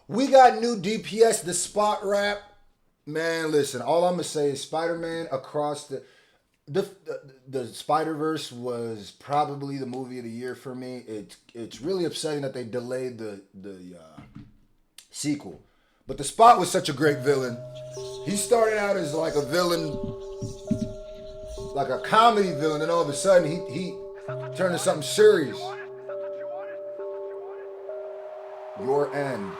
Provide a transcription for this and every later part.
We got new DPS, the spot rap. Man, listen, all I'm gonna say is Spider-Man across the Spider-Verse was probably the movie of the year for me. It's really upsetting that they delayed the sequel. But the Spot was such a great villain. He started out as like a villain, like a comedy villain, and all of a sudden he turned to something serious. Your end.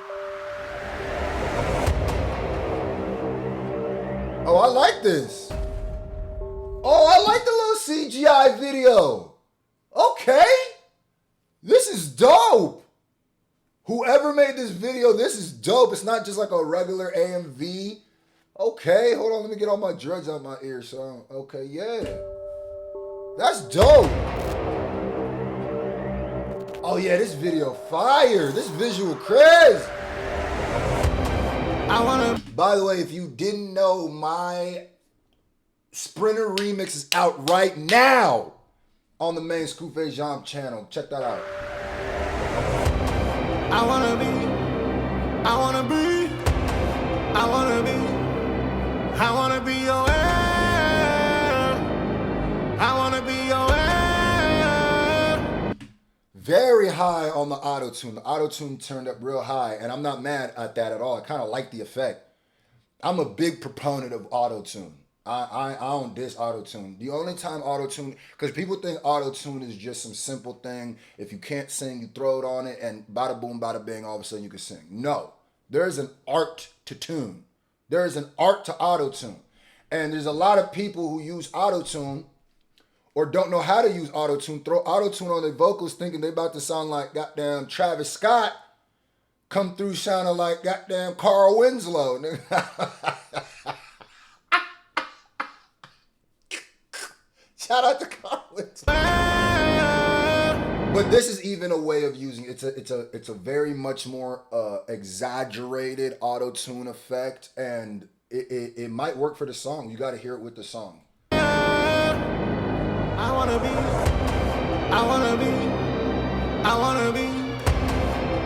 Oh, I like this. Oh, I like the little CGI video. Okay. This is dope. Whoever made this video, this is dope. It's not just like a regular AMV. Okay, hold on. Let me get all my drugs out my ear. So, okay, yeah. That's dope. Oh, yeah, this video fire. This visual crazy. By the way, if you didn't know, my Sprinter remix is out right now on the main Scru Face Jean channel. Check that out. I wanna be, I wanna be, I wanna be, I wanna be your air. I wanna be your air. Very high on the auto-tune. The auto-tune turned up real high, and I'm not mad at that at all. I kind of like the effect. I'm a big proponent of auto-tune. I don't diss auto-tune. The only time auto-tune, because people think auto-tune is just some simple thing. If you can't sing, you throw it on it, and bada boom, bada bing, all of a sudden you can sing. No, there's an art to tune. There is an art to auto-tune. And there's a lot of people who use auto-tune or don't know how to use auto-tune, throw auto-tune on their vocals thinking they about to sound like goddamn Travis Scott, come through sounding like goddamn Carl Winslow. Shout out to Carl Winslow. But this is even a way of using it. It's a very much more exaggerated auto-tune effect, and it might work for the song. You got to hear it with the song. I wanna be, I wanna be, I wanna be,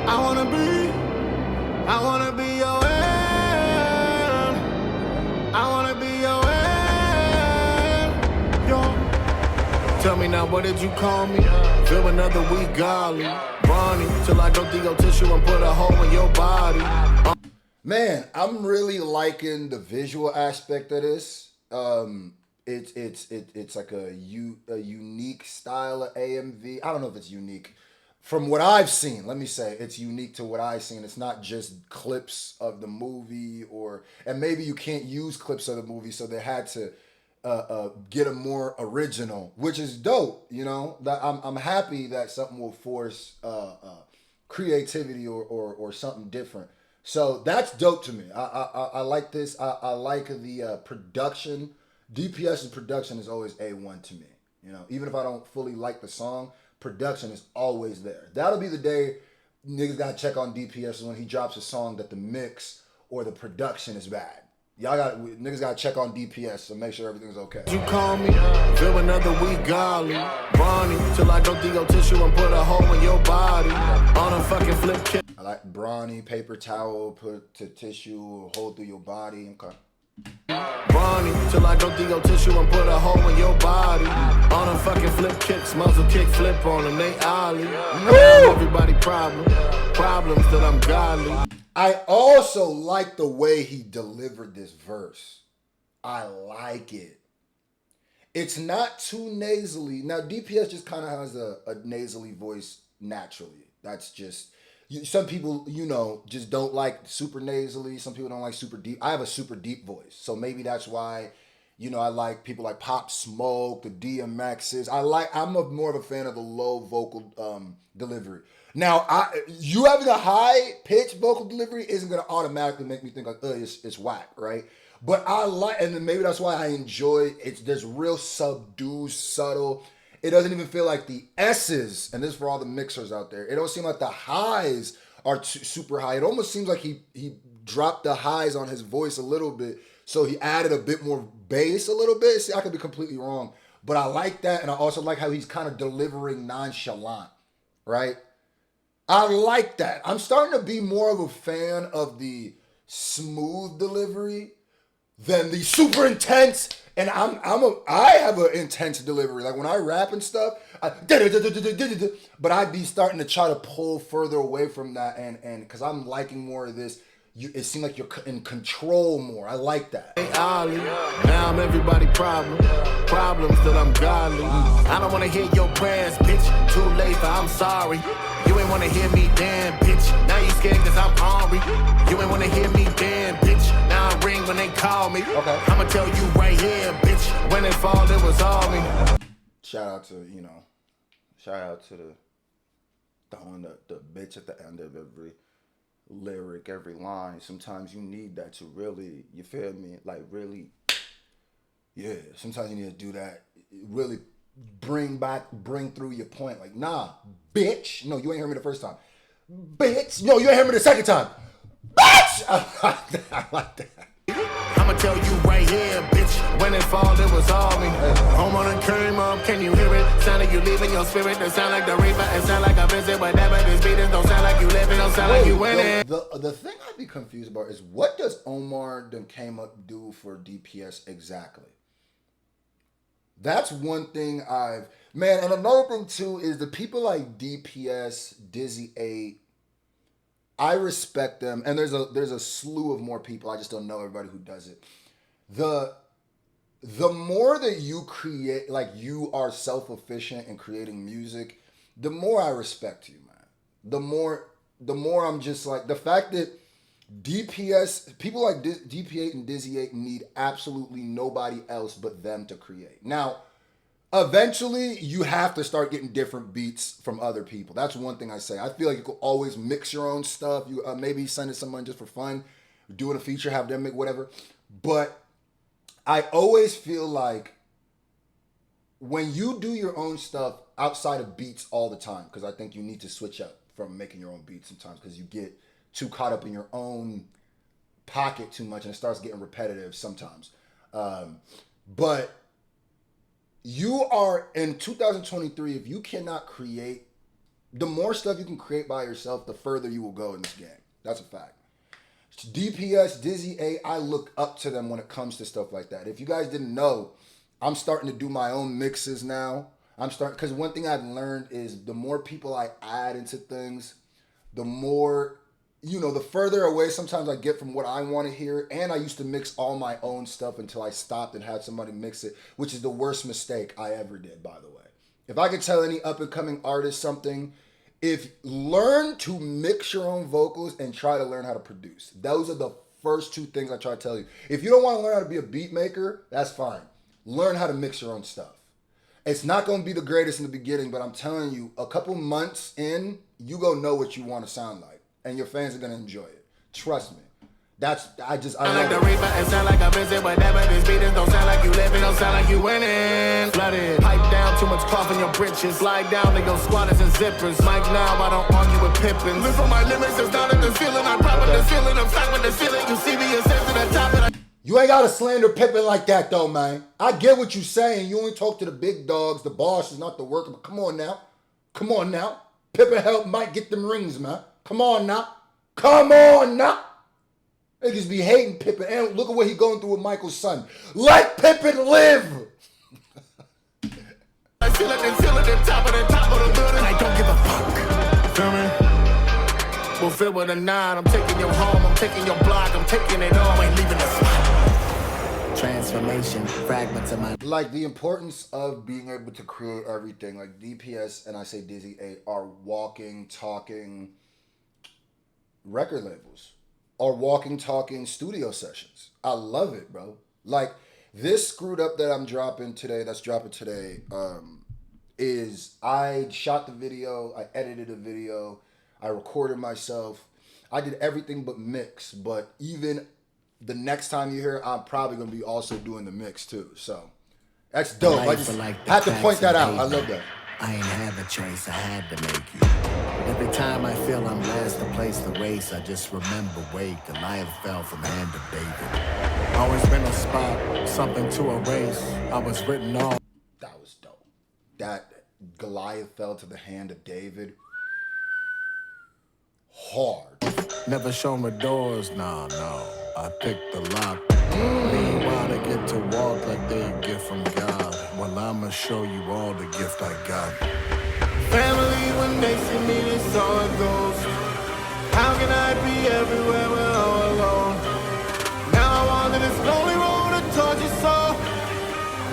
I wanna be, I wanna be your air. I wanna be your air. Yo. Tell me now, what did you call me? Feel another week, golly. Brawny, till I go through your tissue and put a hole in your body. Man, I'm really liking the visual aspect of this. It's like a unique style of AMV. I don't know if it's unique. From what I've seen, let me say, it's unique to what I've seen. It's not just clips of the movie, and maybe you can't use clips of the movie, so they had to get a more original, which is dope. You know, that I'm happy that something will force creativity or something different. So that's dope to me. I like this. I like the production. DPS's production is always A1 to me. You know, even if I don't fully like the song, production is always there. That'll be the day niggas gotta check on DPS when he drops a song that the mix or the production is bad. Niggas gotta check on DPS to make sure everything's okay. You call me, feel another week, golly. Brawny, till I go through your tissue and put a hole in your body. On a fucking flip kick. I like brawny, paper towel, put to tissue, hold through your body. Okay. Brawny, till I go through your tissue and put a hole in your body. On a fucking flip kicks, muzzle kick flip on them, they ollie. Everybody problems that I'm godly. I also like the way he delivered this verse. I like it. It's not too nasally. Now, DPS just kind of has a nasally voice naturally. That's just... Some people, just don't like super nasally. Some people don't like super deep. I have a super deep voice. So maybe that's why, I like people like Pop Smoke, the DMXs. I'm more of a fan of the low vocal delivery. Now, you having a high pitched vocal delivery isn't going to automatically make me think like, it's whack, right? But I like, and then maybe that's why I enjoy it. There's real subdued, subtle. It doesn't even feel like the S's, and this is for all the mixers out there, it don't seem like the highs are super high. It almost seems like he dropped the highs on his voice a little bit, so he added a bit more bass a little bit. See, I could be completely wrong, but I like that, and I also like how he's kind of delivering nonchalant, right? I like that. I'm starting to be more of a fan of the smooth delivery than the super intense. And I have an intense delivery. Like when I rap and stuff, but I'd be starting to try to pull further away from that, and because I'm liking more of this. It seems like you're in control more. I like that. Hey, Ollie, now I'm everybody problem. Problems that I'm godly. I don't want to hear your prayers, bitch. Too late for I'm sorry. You ain't want to hear me, damn, bitch. Now you scared because I'm hungry. You ain't want to hear me, damn, bitch. Now I ring when they call me. Okay. I'ma tell you right here, bitch. When it fall, it was all me. Shout out to throwing the bitch at the end of every lyric, every line. Sometimes you need that to really, you feel me? Like really, yeah. Sometimes you need to do that. Really bring through your point. Like, nah, bitch. No, you ain't heard me the first time. Bitch. No, you ain't heard me the second time. Bitch. I like that. I'ma tell you right here, bitch. When it fall, it was all me. Home on the came up, can you hear it? Sound like you leaving your spirit. That sound like the reaper. It sound like a visit. Whatever this beat is, don't sound like you living. Don't sound like you winning. The thing I'd be confused about is what does Omar done came up do for DPS exactly? That's one thing and another thing too is the people like DPS, Dizzy 8. I respect them, and there's a slew of more people. I just don't know everybody who does it. The more that you create, like you are self-efficient in creating music, the more I respect you, man. The more I'm just like, the fact that DPS, people like DP8 and Dizzy 8 need absolutely nobody else but them to create. Now, eventually, you have to start getting different beats from other people. That's one thing I say. I feel like you could always mix your own stuff. You maybe send it to someone just for fun, doing a feature, have them make whatever. But I always feel like when you do your own stuff outside of beats all the time, because I think you need to switch up from making your own beats sometimes because you get too caught up in your own pocket too much and it starts getting repetitive sometimes. But you are in 2023, if you cannot create, the more stuff you can create by yourself, the further you will go in this game. That's a fact. DPS, Dizzy 8, I look up to them when it comes to stuff like that. If you guys didn't know, I'm starting to do my own mixes now. Because one thing I've learned is the more people I add into things, the more, the further away sometimes I get from what I want to hear. And I used to mix all my own stuff until I stopped and had somebody mix it, which is the worst mistake I ever did, by the way. If I could tell any up-and-coming artist something, learn to mix your own vocals and try to learn how to produce. Those are the first two things I try to tell you. If you don't want to learn how to be a beat maker, that's fine. Learn how to mix your own stuff. It's not going to be the greatest in the beginning, but I'm telling you, a couple months in, you go know what you want to sound like. And your fans are going to enjoy it. Trust me. I like the reaper and sound like a visit. Whatever this beat is, don't sound like you living, don't sound like you winning. Flooded, pipe down, too much cloth in your britches. Slide down to your squatters and zippers. Mike now, I don't argue with Pippin. Live on my limits, it's down at the ceiling. I'm proud with the ceiling, I'm stuck with the ceiling. You see me ascend to the top of the... You ain't got to slander Pippin like that though, man. I get what you're saying. You only talk to the big dogs, the bosses, not the worker. But come on now. Pippin helped Mike get them rings, man. Come on now. Niggas be hating Pippin. And look at what he going through with Michael's son. Let Pippin live. I feel like they're feeling the top of the building. I don't give a fuck. Feel me? We'll fill with a 9. I'm taking your home. I'm taking your block. I'm taking it all. Ain't leaving the spot. Transformation. Fragments of my... Like the importance of being able to create everything. Like DPS and I say Dizzy 8 are walking, talking record labels. Or walking, talking studio sessions. I love it, bro. Like this screwed up that I'm dropping today, is I shot the video, I edited the video, I recorded myself. I did everything but mix, but even the next time you hear it, I'm probably gonna be also doing the mix too. So that's dope. I just had to point that out. I love that. I ain't have a choice, I had to make you. Every time I feel I'm last to place the race, I just remember Goliath fell from the hand of David. Always been a spot, something to erase. I was written on. That was dope. That Goliath fell to the hand of David. hard. Never show me doors, no. I picked the lock. Meanwhile, they get to walk like they a gift from God. Well, I'ma show you all the gift I got. Family, when they see me, this all it goes. How can I be everywhere when I'm alone? Now I wander this lonely road to torture soul.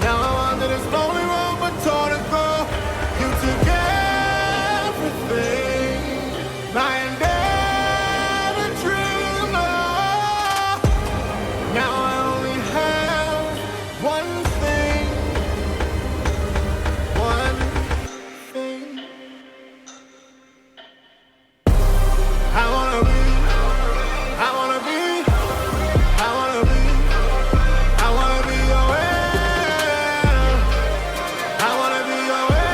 Now I wander this lonely road but torn to go. You took everything, my endeavor dream of. Now I only have one thing, one thing. I wanna be, I wanna be, I wanna be, I wanna be your man. I wanna be your man.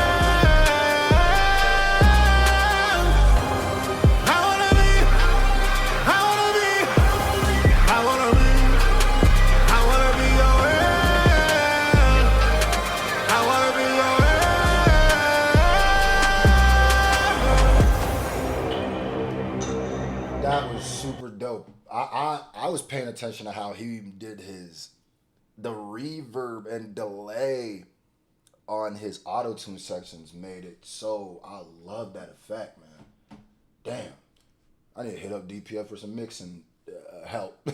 I wanna be, I wanna be, I wanna be, I wanna be your man. I wanna be your man. That was super dope. I was paying attention to how he did the reverb and delay on his auto-tune sections made it so I love that effect, man. Damn. I need to hit up DPF for some mixing help.